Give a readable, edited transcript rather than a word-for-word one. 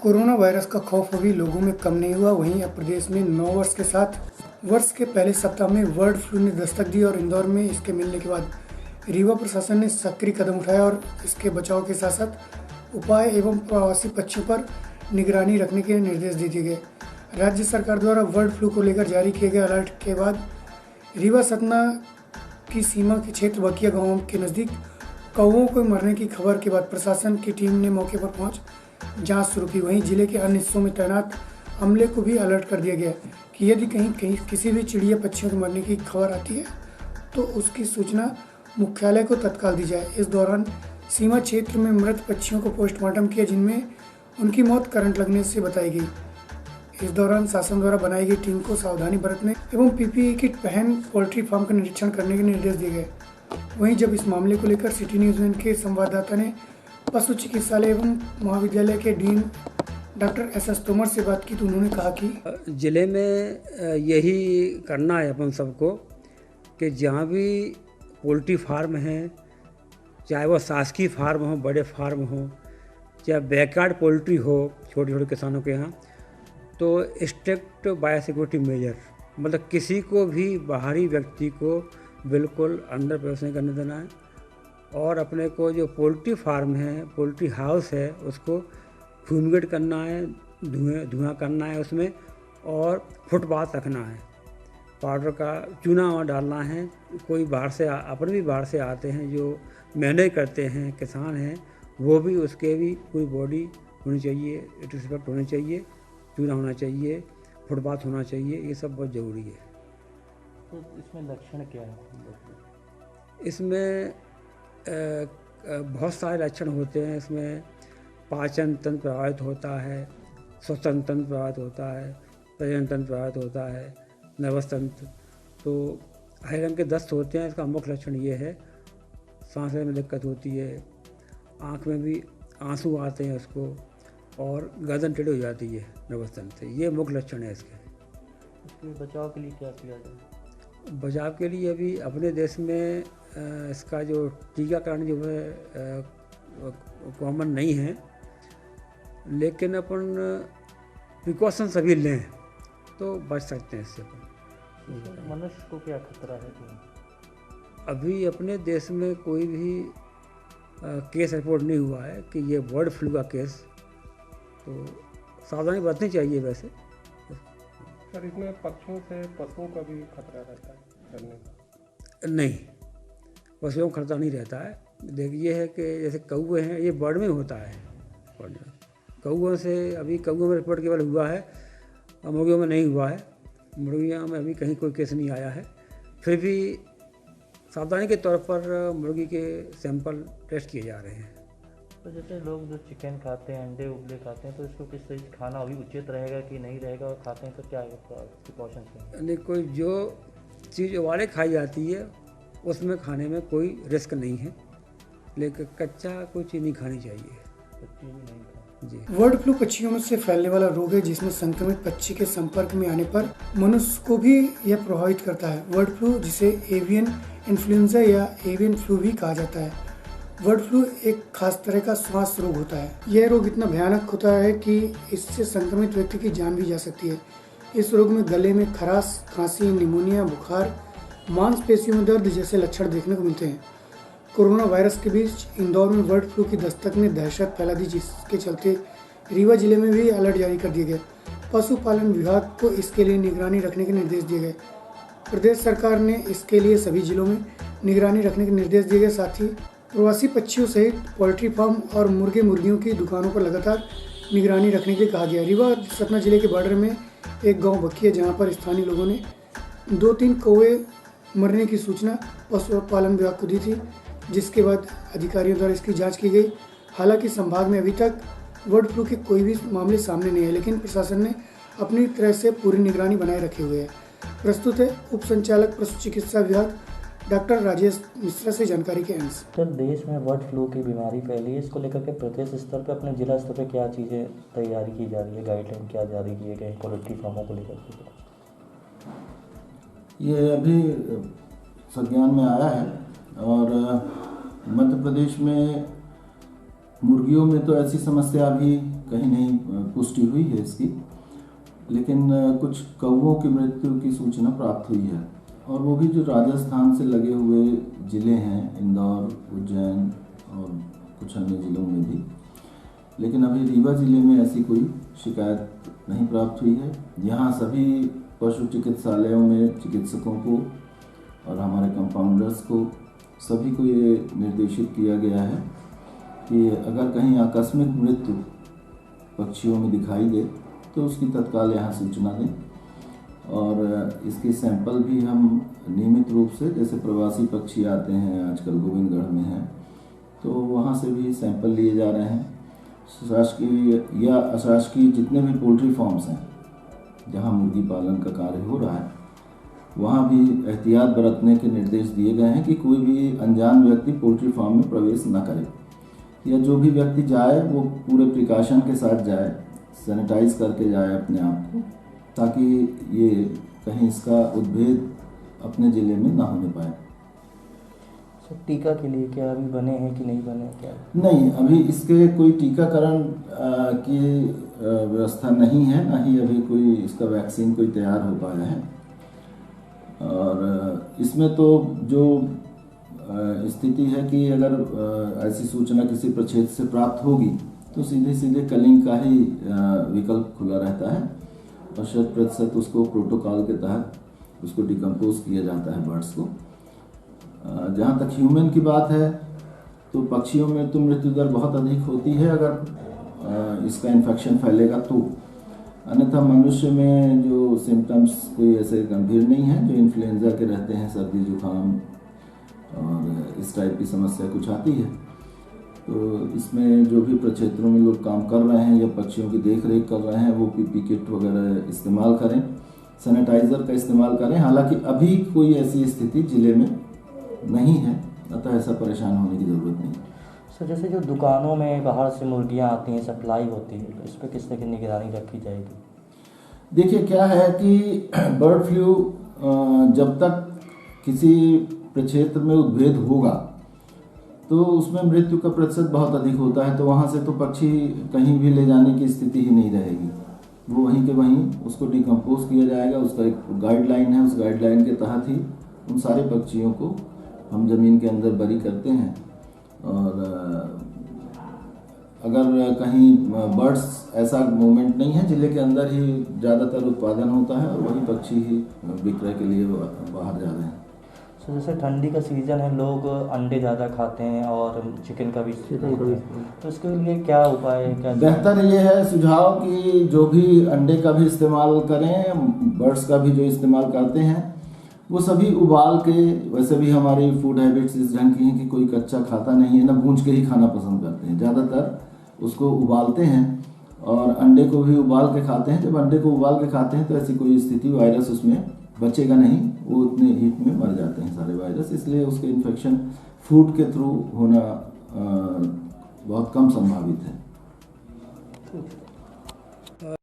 Corona virus का खौफ अभी लोगों में कम नहीं हुआ। वहीं अब प्रदेश में 9 वर्ष के साथ वर्ष के पहले सप्ताह में बर्ड फ्लू ने दस्तक दी और इंदौर में इसके मिलने के बाद रीवा प्रशासन ने सक्रिय कदम उठाया और इसके बचाव के साथ साथ उपाय एवं प्रवासी पक्षियों पर निगरानी रखने के निर्देश दे दिए गए। राज्य सरकार द्वारा बर्ड फ्लू को लेकर जारी किए गए अलर्ट के बाद रीवा सतना की सीमा के क्षेत्र बकिया गांव के नज़दीक कौवों को मरने की खबर के बाद प्रशासन की टीम ने मौके पर पहुंच जांच शुरू की। वहीं जिले के अन्य हिस्सों में तैनात अमले को भी अलर्ट कर दिया गया कि यदि कहीं किसी भी चिड़िया पक्षियों के मरने की खबर आती है तो उसकी सूचना मुख्यालय को तत्काल दी जाए। इस दौरान सीमा क्षेत्र में मृत पक्षियों को पोस्टमार्टम किया जिनमें उनकी मौत करंट लगने से बताई गई। इस दौरान शासन द्वारा बनाई गई टीम को सावधानी बरतने एवं पीपीई किट पहन पोल्ट्री फार्म का निरीक्षण करने के निर्देश दिए गए। वहीं जब इस मामले को लेकर सिटी न्यूज़ के संवाददाता ने पशु चिकित्सालय एवं महाविद्यालय के डीन डॉक्टर एस तोमर से बात की तो उन्होंने कहा कि ज़िले में यही करना है अपन सबको कि जहाँ भी पोल्ट्री फार्म हैं, चाहे वो शासकीय फार्म हो, बड़े फार्म हो, चाहे बैकयार्ड पोल्ट्री हो छोटे छोटे किसानों के यहाँ, तो स्ट्रिक्ट बायोसिक्योरिटी मेजर मतलब किसी को भी बाहरी व्यक्ति को बिल्कुल अंदर प्रवेश नहीं करने देना है। और अपने को जो पोल्ट्री फार्म है, पोल्ट्री हाउस है, उसको फ्यूमिगेट करना है, धुआं करना है उसमें, और फुटपाथ रखना है, पाउडर का चूना वहाँ डालना है। कोई बाहर से अपने भी बाहर से आते हैं जो मैनेज करते हैं, किसान हैं, वो भी उसके भी पूरी बॉडी होनी चाहिए, डिसइंफेक्ट होनी चाहिए, चूना होना चाहिए, फुटपाथ होना चाहिए, ये सब बहुत ज़रूरी है। तो इसमें लक्षण क्या है? इसमें बहुत सारे लक्षण होते हैं। इसमें पाचन तंत्र प्रभावित होता है, श्वसन तंत्र प्रभावित होता है, प्रजनन तंत्र प्रभावित होता है, नर्वस तंत्र। तो हरे रंग के दस्त होते हैं। इसका मुख्य लक्षण ये है, सांस लेने में दिक्कत होती है, आँख में भी आंसू आते हैं उसको, और गर्दन टेढ़ी हो जाती है नर्वस तंत्र से। ये मुख्य लक्षण है इसके। इसके बचाव के लिए क्या किया जाए? बचाव के लिए अभी अपने देश में इसका जो टीकाकरण जो है कॉमन नहीं है, लेकिन अपन प्रिकॉशन सभी लें तो बच सकते हैं इससे। मनुष्य को क्या खतरा है? अभी अपने देश में कोई भी केस रिपोर्ट नहीं हुआ है कि ये बर्ड फ्लू का केस, तो सावधानी बरतनी चाहिए। वैसे सर, इसमें पक्षियों से पशुओं का भी खतरा रहता है चलने का? नहीं, पशुओं का खतरा नहीं रहता है। देखिए है कि जैसे कौवे हैं, ये बर्ड में होता है। कौवों से अभी कौवों में रिपोर्ट केवल हुआ है, मुर्गियों में नहीं हुआ है। मुर्गियों में अभी कहीं कोई केस नहीं आया है। फिर भी सावधानी के तौर पर मुर्गी के सैंपल टेस्ट किए जा रहे हैं। तो जैसे लोग जो चिकन खाते हैं, अंडे उबले खाते हैं, तो इसको किस तरह से खाना अभी उचित रहेगा कि नहीं रहेगा, और खाते हैं तो क्या प्रिकॉशंस हैं? यानी कोई जो चीज़ उबाले खाई जाती है उसमें खाने में कोई रिस्क नहीं है, लेकिन कच्चा कोई चीज़ नहीं खानी चाहिए। कच्ची भी नहीं खानी जी। बर्ड फ्लू पक्षियों में से फैलने वाला रोग है जिसमें संक्रमित पक्षी के संपर्क में आने पर मनुष्य को भी यह प्रभावित करता है। बर्ड फ्लू, जिसे एवियन इन्फ्लुएंजा या एवियन फ्लू भी कहा जाता है। बर्ड फ्लू एक खास तरह का श्वास रोग होता है। यह रोग इतना भयानक होता है कि इससे संक्रमित व्यक्ति की जान भी जा सकती है। इस रोग में गले में खराश, खांसी, निमोनिया, बुखार, मांसपेशियों में दर्द जैसे लक्षण देखने को मिलते हैं। कोरोना वायरस के बीच इंदौर में बर्ड फ्लू की दस्तक ने दहशत फैला दी, जिसके चलते रीवा जिले में भी अलर्ट जारी कर दिए गए। पशुपालन विभाग को इसके लिए निगरानी रखने के निर्देश दिए गए। प्रदेश सरकार ने इसके लिए सभी जिलों में निगरानी रखने के निर्देश दिए गए। साथ ही प्रवासी पक्षियों सहित पोल्ट्री फार्म और मुर्गे मुर्गियों की दुकानों पर लगातार निगरानी रखने के लिए कहा गया। रीवा सतना जिले के बॉर्डर में एक गांव बखी है, जहां पर स्थानीय लोगों ने 2-3 कौवे मरने की सूचना पशुपालन विभाग को दी थी, जिसके बाद अधिकारियों द्वारा इसकी जांच की गई। हालांकि संभाग में अभी तक बर्ड फ्लू के कोई भी मामले सामने नहीं है, लेकिन प्रशासन ने अपनी तरह से पूरी निगरानी बनाए रखे हुए है। प्रस्तुत है उप संचालक पशु चिकित्सा विभाग डॉक्टर राजेश मिश्रा से जानकारी के अंश। सर, देश में बर्ड फ्लू की बीमारी फैली है, इसको लेकर के प्रदेश स्तर पर, अपने जिला स्तर पर क्या चीज़ें तैयारी की जा रही है, गाइडलाइन क्या जारी किए गए पोल्ट्री फार्मों को लेकर के? ये अभी संज्ञान में आया है, और मध्य प्रदेश में मुर्गियों में तो ऐसी समस्या अभी कहीं नहीं पुष्टि हुई है इसकी, लेकिन कुछ कौवों की मृत्यु की सूचना प्राप्त हुई है, और वो भी जो राजस्थान से लगे हुए ज़िले हैं, इंदौर, उज्जैन और कुछ अन्य ज़िलों में भी। लेकिन अभी रीवा ज़िले में ऐसी कोई शिकायत नहीं प्राप्त हुई है। यहाँ सभी पशु चिकित्सालयों में चिकित्सकों को और हमारे कंपाउंडर्स को सभी को ये निर्देशित किया गया है कि अगर कहीं आकस्मिक मृत्यु पक्षियों में दिखाई दे तो उसकी तत्काल यहाँ सूचना दें, और इसके सैंपल भी हम नियमित रूप से, जैसे प्रवासी पक्षी आते हैं आजकल गोविंदगढ़ में हैं, तो वहाँ से भी सैंपल लिए जा रहे हैं। शासकीय या अशासकीय जितने भी पोल्ट्री फार्म्स हैं जहाँ मुर्गी पालन का कार्य हो रहा है, वहाँ भी एहतियात बरतने के निर्देश दिए गए हैं कि कोई भी अनजान व्यक्ति पोल्ट्री फार्म में प्रवेश न करे, या जो भी व्यक्ति जाए वो पूरे प्रिकॉशन के साथ जाए, सैनिटाइज करके जाए अपने आप को, ताकि ये कहीं इसका उद्भेद अपने ज़िले में ना होने पाए। सर, टीका के लिए क्या अभी बने हैं कि नहीं बने क्या? नहीं, अभी इसके कोई टीकाकरण की व्यवस्था नहीं है, ना ही अभी कोई इसका वैक्सीन कोई तैयार हो पाया है। और इसमें तो जो स्थिति है कि अगर ऐसी सूचना किसी प्रक्षेत्र से प्राप्त होगी तो सीधे सीधे कलिंग का ही विकल्प खुला रहता है, और 100% उसको प्रोटोकॉल के तहत उसको डिकम्पोज किया जाता है बर्ड्स को। जहाँ तक ह्यूमन की बात है तो पक्षियों में तो मृत्यु दर बहुत अधिक होती है अगर इसका इन्फेक्शन फैलेगा तो, अन्यथा मनुष्य में जो सिम्टम्स कोई ऐसे गंभीर नहीं हैं जो इन्फ्लुएंजा के रहते हैं, सर्दी जुकाम और इस टाइप की समस्या कुछ आती है। तो इसमें जो भी प्रक्षेत्रों में लोग काम कर रहे हैं या पक्षियों की देख रेख कर रहे हैं वो पीपी किट वगैरह इस्तेमाल करें, सैनिटाइज़र का इस्तेमाल करें। हालांकि अभी कोई ऐसी स्थिति ज़िले में नहीं है, अतः ऐसा परेशान होने की ज़रूरत नहीं। सर, जैसे जो दुकानों में बाहर से मुर्गियां आती हैं, सप्लाई होती है, तो इस पर किस तरह की निगरानी रखी जाएगी? देखिए, क्या है कि बर्ड फ्लू जब तक किसी प्रक्षेत्र में उद्भेद होगा तो उसमें मृत्यु का प्रतिशत बहुत अधिक होता है, तो वहाँ से तो पक्षी कहीं भी ले जाने की स्थिति ही नहीं रहेगी, वो वहीं के वहीं उसको डिकम्पोज किया जाएगा। उसका एक गाइडलाइन है, उस गाइडलाइन के तहत ही उन सारे पक्षियों को हम ज़मीन के अंदर बरी करते हैं। और अगर कहीं बर्ड्स ऐसा मूवमेंट नहीं है, जिले के अंदर ही ज़्यादातर उत्पादन होता है और वही पक्षी ही विक्रय के लिए बाहर जा रहे हैं। सर, जैसे ठंडी का सीज़न है, लोग अंडे ज़्यादा खाते हैं और चिकन का भी तो इसके लिए क्या उपाय है? क्या बेहतर ये है सुझाव कि जो भी अंडे का भी इस्तेमाल करें, बर्ड्स का भी जो इस्तेमाल करते हैं वो सभी उबाल के, वैसे भी हमारी फूड हैबिट्स इस ढंग की हैं कि कोई कच्चा खाता नहीं है, ना भूंज के ही खाना पसंद करते हैं, ज़्यादातर उसको उबालते हैं और अंडे को भी उबाल के खाते हैं। जब अंडे को उबाल के खाते हैं तो ऐसी कोई स्थिति, वायरस उसमें बचेगा नहीं, वो उतने हीट में मर जाते हैं सारे वायरस, इसलिए उसके इन्फेक्शन फूड के थ्रू होना बहुत कम संभावित है।